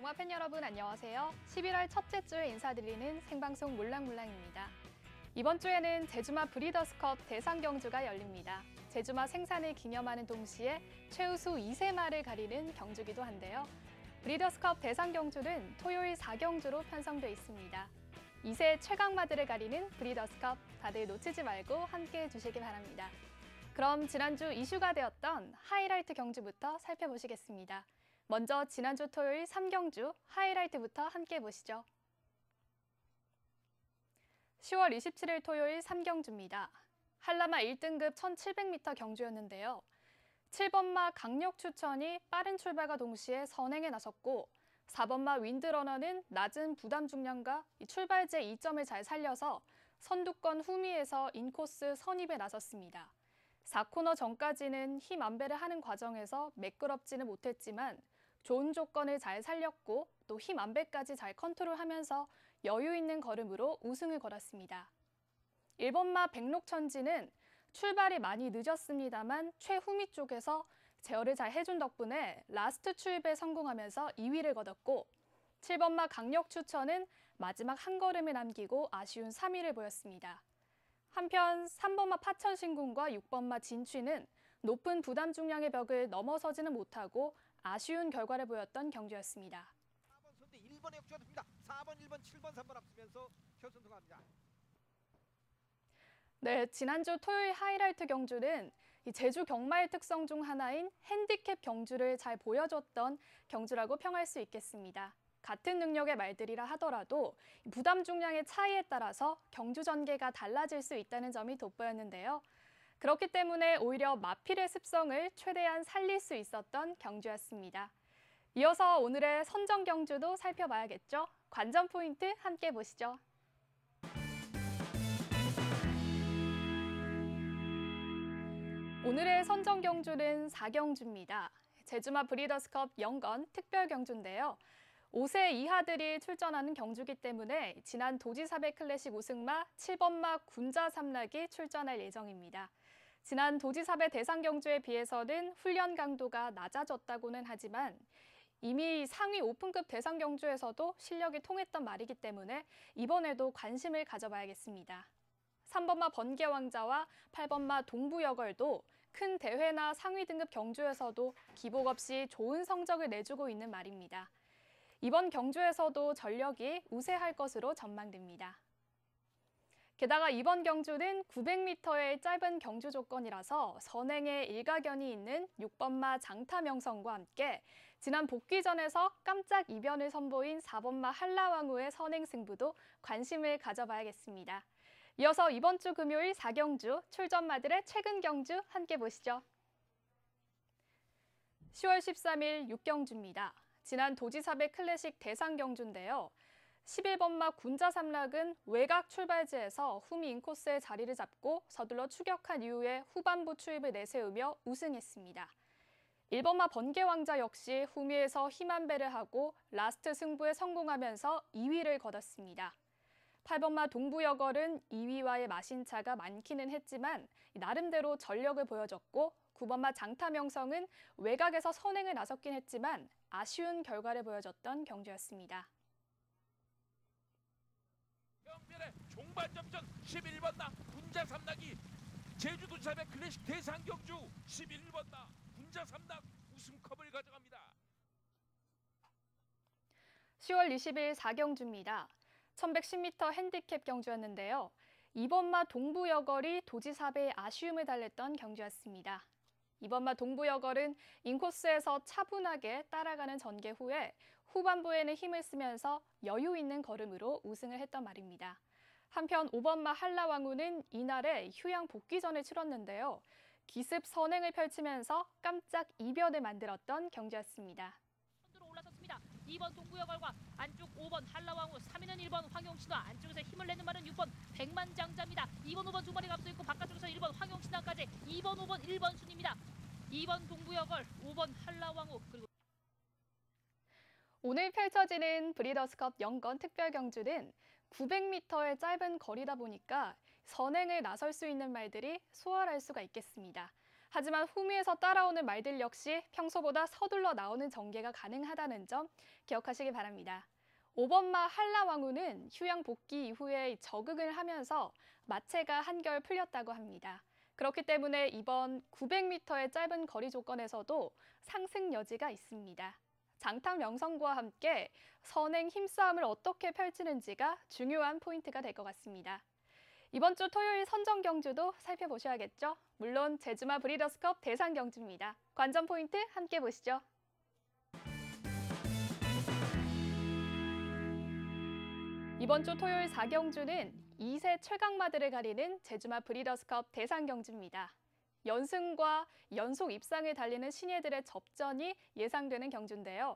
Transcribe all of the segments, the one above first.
경마 팬 여러분 안녕하세요. 11월 첫째 주에 인사드리는 생방송 몰랑몰랑입니다. 이번 주에는 제주마 브리더스컵 대상 경주가 열립니다. 제주마 생산을 기념하는 동시에 최우수 2세마를 가리는 경주기도 한데요. 브리더스컵 대상 경주는 토요일 4경주로 편성돼 있습니다. 2세 최강마들을 가리는 브리더스컵 다들 놓치지 말고 함께해 주시기 바랍니다. 그럼 지난주 이슈가 되었던 하이라이트 경주부터 살펴보시겠습니다. 먼저 지난주 토요일 3경주 하이라이트부터 함께 보시죠. 10월 27일 토요일 3경주입니다. 한라마 1등급 1700m 경주였는데요. 7번마 강력 추천이 빠른 출발과 동시에 선행에 나섰고 4번마 윈드러너는 낮은 부담 중량과 출발제 2점을 잘 살려서 선두권 후미에서 인코스 선입에 나섰습니다. 4코너 전까지는 힘 안배를 하는 과정에서 매끄럽지는 못했지만 좋은 조건을 잘 살렸고 또 힘 안배까지 잘 컨트롤하면서 여유 있는 걸음으로 우승을 거뒀습니다. 1번마 백록천지는 출발이 많이 늦었습니다만 최후미 쪽에서 제어를 잘 해준 덕분에 라스트 추입에 성공하면서 2위를 거뒀고 7번마 강력추천은 마지막 한 걸음을 남기고 아쉬운 3위를 보였습니다. 한편 3번마 파천신궁과 6번마 진취는 높은 부담 중량의 벽을 넘어서지는 못하고 아쉬운 결과를 보였던 경주였습니다. 4번 선대 1번에 역주가 됩니다. 4번, 1번, 7번, 3번 앞서면서 결선 통합니다. 네, 지난주 토요일 하이라이트 경주는 제주 경마의 특성 중 하나인 핸디캡 경주를 잘 보여줬던 경주라고 평할 수 있겠습니다. 같은 능력의 말들이라 하더라도 부담 중량의 차이에 따라서 경주 전개가 달라질 수 있다는 점이 돋보였는데요. 그렇기 때문에 오히려 마필의 습성을 최대한 살릴 수 있었던 경주였습니다. 이어서 오늘의 선정 경주도 살펴봐야겠죠? 관전 포인트 함께 보시죠. 오늘의 선정 경주는 4경주입니다. 제주마 브리더스컵 영건 특별 경주인데요. 5세 이하들이 출전하는 경주기 때문에 지난 도지사배 클래식 우승마 7번마 군자 삼락이 출전할 예정입니다. 지난 도지사배 대상 경주에 비해서는 훈련 강도가 낮아졌다고는 하지만 이미 상위 오픈급 대상 경주에서도 실력이 통했던 말이기 때문에 이번에도 관심을 가져봐야겠습니다. 3번마 번개왕자와 8번마 동부여걸도 큰 대회나 상위 등급 경주에서도 기복 없이 좋은 성적을 내주고 있는 말입니다. 이번 경주에서도 전력이 우세할 것으로 전망됩니다. 게다가 이번 경주는 900m의 짧은 경주 조건이라서 선행에 일가견이 있는 6번마 장타명성과 함께 지난 복귀전에서 깜짝 이변을 선보인 4번마 한라왕후의 선행 승부도 관심을 가져봐야겠습니다. 이어서 이번 주 금요일 4경주 출전마들의 최근 경주 함께 보시죠. 10월 13일 6경주입니다. 지난 도지사배 클래식 대상 경주인데요. 11번마 군자 삼락은 외곽 출발지에서 후미 인코스의 자리를 잡고 서둘러 추격한 이후에 후반부 추입을 내세우며 우승했습니다. 1번마 번개왕자 역시 후미에서 힘 안배를 하고 라스트 승부에 성공하면서 2위를 거뒀습니다. 8번마 동부여걸은 2위와의 마신차가 많기는 했지만 나름대로 전력을 보여줬고 9번마 장타명성은 외곽에서 선행을 나섰긴 했지만 아쉬운 결과를 보여줬던 경주였습니다. 경별의 종반접전 11번나 군자 삼락이 제주도지사배 클래식 대상 경주 11번나 군자 삼락 우승컵을 가져갑니다. 10월 20일 4경주입니다. 1110m 핸디캡 경주였는데요. 2번마 동부여걸이 도지사배의 아쉬움을 달랬던 경주였습니다. 2번마 동부여걸은 인코스에서 차분하게 따라가는 전개 후에 후반부에는 힘을 쓰면서 여유 있는 걸음으로 우승을 했던 말입니다. 한편 5번마 한라왕후는 이날에 휴양 복귀전을 치렀는데요. 기습 선행을 펼치면서 깜짝 이변을 만들었던 경주였습니다. 올라섰습니다. 2번 동부여걸과 안쪽 5번 한라왕후, 3위는 1번 황용신화, 안쪽에서 힘을 내는 말은 6번 백만장자입니다. 2번, 5번 두 마리가 앞서 있고 바깥쪽에서 1번 황용신화까지 2번, 5번, 1번 순입니다. 2번 동부여걸, 5번 한라왕후, 그리고 오늘 펼쳐지는 브리더스컵 영건 특별 경주는 900m의 짧은 거리다 보니까 선행을 나설 수 있는 말들이 수월할 수가 있겠습니다. 하지만 후미에서 따라오는 말들 역시 평소보다 서둘러 나오는 전개가 가능하다는 점 기억하시기 바랍니다. 5번마 한라왕후는 휴양 복귀 이후에 적응을 하면서 마체가 한결 풀렸다고 합니다. 그렇기 때문에 이번 900m의 짧은 거리 조건에서도 상승 여지가 있습니다. 장타 명성구와 함께 선행 힘싸움을 어떻게 펼치는지가 중요한 포인트가 될 것 같습니다. 이번 주 토요일 선정 경주도 살펴보셔야겠죠? 물론 제주마 브리더스컵 대상 경주입니다. 관전 포인트 함께 보시죠. 이번 주 토요일 4경주는 2세 최강마들을 가리는 제주마 브리더스컵 대상 경주입니다. 연승과 연속 입상을 달리는 신예들의 접전이 예상되는 경주인데요.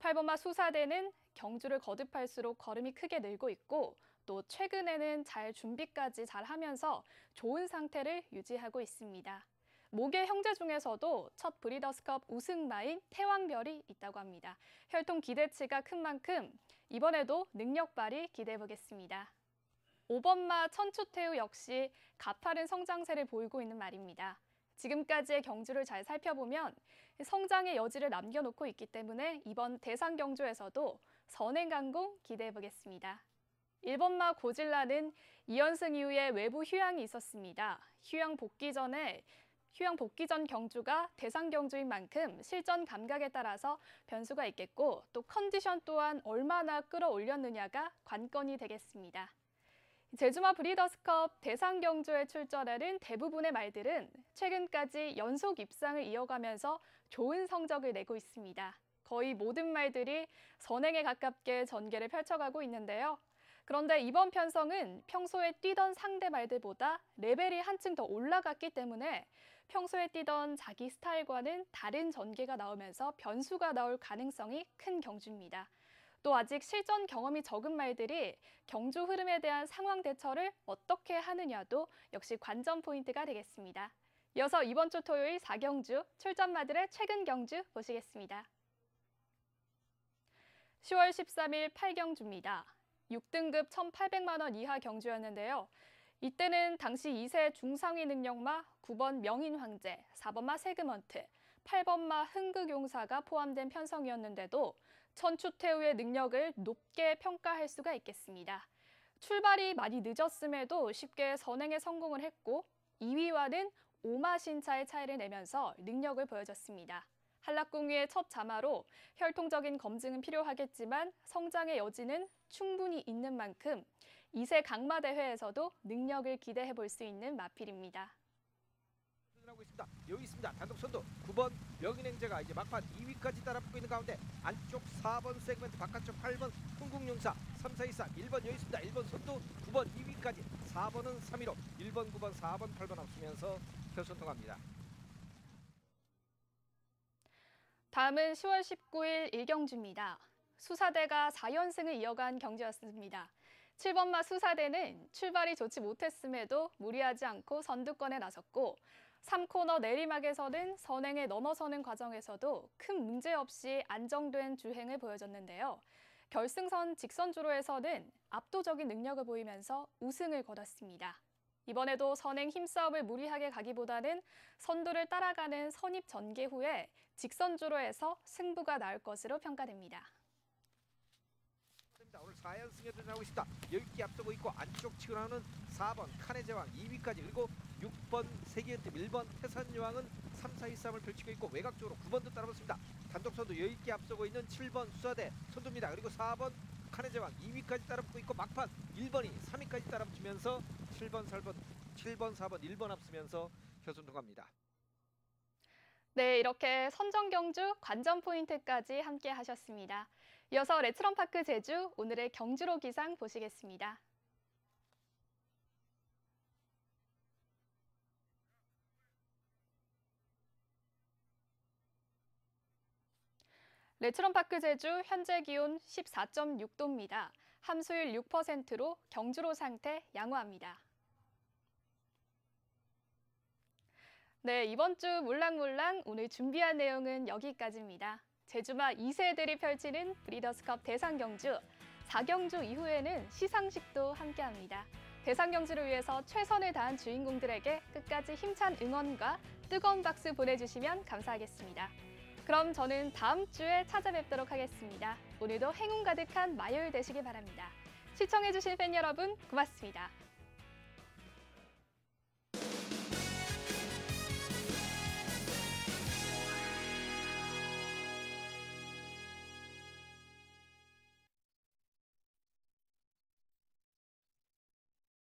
8번마 수사대는 경주를 거듭할수록 걸음이 크게 늘고 있고 또 최근에는 잘 준비까지 잘 하면서 좋은 상태를 유지하고 있습니다. 모계 형제 중에서도 첫 브리더스컵 우승마인 태왕별이 있다고 합니다. 혈통 기대치가 큰 만큼 이번에도 능력 발휘 기대해보겠습니다. 5번마 천추태우 역시 가파른 성장세를 보이고 있는 말입니다. 지금까지의 경주를 잘 살펴보면 성장의 여지를 남겨놓고 있기 때문에 이번 대상 경주에서도 선행강공 기대해보겠습니다. 1번마 고질라는 2연승 이후에 외부 휴양이 있었습니다. 휴양 복귀 전 경주가 대상 경주인 만큼 실전 감각에 따라서 변수가 있겠고 또 컨디션 또한 얼마나 끌어올렸느냐가 관건이 되겠습니다. 제주마 브리더스컵 대상 경주에 출전하는 대부분의 말들은 최근까지 연속 입상을 이어가면서 좋은 성적을 내고 있습니다. 거의 모든 말들이 선행에 가깝게 전개를 펼쳐가고 있는데요. 그런데 이번 편성은 평소에 뛰던 상대 말들보다 레벨이 한층 더 올라갔기 때문에 평소에 뛰던 자기 스타일과는 다른 전개가 나오면서 변수가 나올 가능성이 큰 경주입니다. 또 아직 실전 경험이 적은 말들이 경주 흐름에 대한 상황 대처를 어떻게 하느냐도 역시 관전 포인트가 되겠습니다. 이어서 이번 주 토요일 4경주 출전마들의 최근 경주 보시겠습니다. 10월 13일 8경주입니다. 6등급 1,800만 원 이하 경주였는데요. 이때는 당시 2세 중상위 능력마 9번 명인황제, 4번마 세그먼트, 8번마 흥극용사가 포함된 편성이었는데도 천추태우의 능력을 높게 평가할 수가 있겠습니다. 출발이 많이 늦었음에도 쉽게 선행에 성공을 했고 2위와는 5마신차의 차이를 내면서 능력을 보여줬습니다. 한락궁위의 첫 자마로 혈통적인 검증은 필요하겠지만 성장의 여지는 충분히 있는 만큼 2세 강마 대회에서도 능력을 기대해 볼 수 있는 마필입니다. 하고 있습니다. 여기 있습니다. 단독 선두 9번 명인행제가 이제 막판 2위까지 따라붙고 있는 가운데 안쪽 4번 세그먼트 바깥쪽 8번 흥국용사 3, 4, 2, 3 1번 여기 있습니다. 1번 선두 9번 2위까지 4번은 3위로 1번, 9번, 4번, 8번 앞서면서 결선 통합니다. 다음은 10월 19일 1경주입니다. 수사대가 4연승을 이어간 경주였습니다. 7번마 수사대는 출발이 좋지 못했음에도 무리하지 않고 선두권에 나섰고 3코너 내리막에서는 선행에 넘어서는 과정에서도 큰 문제 없이 안정된 주행을 보여줬는데요. 결승선 직선주로에서는 압도적인 능력을 보이면서 우승을 거뒀습니다. 이번에도 선행 힘싸움을 무리하게 가기보다는 선두를 따라가는 선입 전개 후에 직선주로에서 승부가 나올 것으로 평가됩니다. 오늘 4연승에 도전하고 있습니다. 여유있게 앞서고 있고 안쪽 치고 나오는 4번 카네제왕 2위까지 그리고 6번 세계연팀 1번 태산여왕은 3, 4, 2, 3을 펼치고 있고 외곽쪽으로 9번도 따라붙습니다. 단독 선두 여유있게 앞서고 있는 7번 수사대 선두입니다. 그리고 4번 카네제왕 2위까지 따라붙고 있고 막판 1번이 3위까지 따라붙으면서 7번, 4번, 1번 앞서면서 결선 통합니다. 네, 이렇게 선정 경주 관전 포인트까지 함께 하셨습니다. 이어서 레츠런파크 제주 오늘의 경주로 기상 보시겠습니다. 레츠런파크 제주 현재 기온 14.6도입니다. 함수율 6%로 경주로 상태 양호합니다. 네, 이번 주 몰랑몰랑 오늘 준비한 내용은 여기까지입니다. 제주마 2세들이 펼치는 브리더스컵 대상 경주, 4경주 이후에는 시상식도 함께합니다. 대상 경주를 위해서 최선을 다한 주인공들에게 끝까지 힘찬 응원과 뜨거운 박수 보내주시면 감사하겠습니다. 그럼 저는 다음 주에 찾아뵙도록 하겠습니다. 오늘도 행운 가득한 마요일 되시길 바랍니다. 시청해주신 팬 여러분 고맙습니다.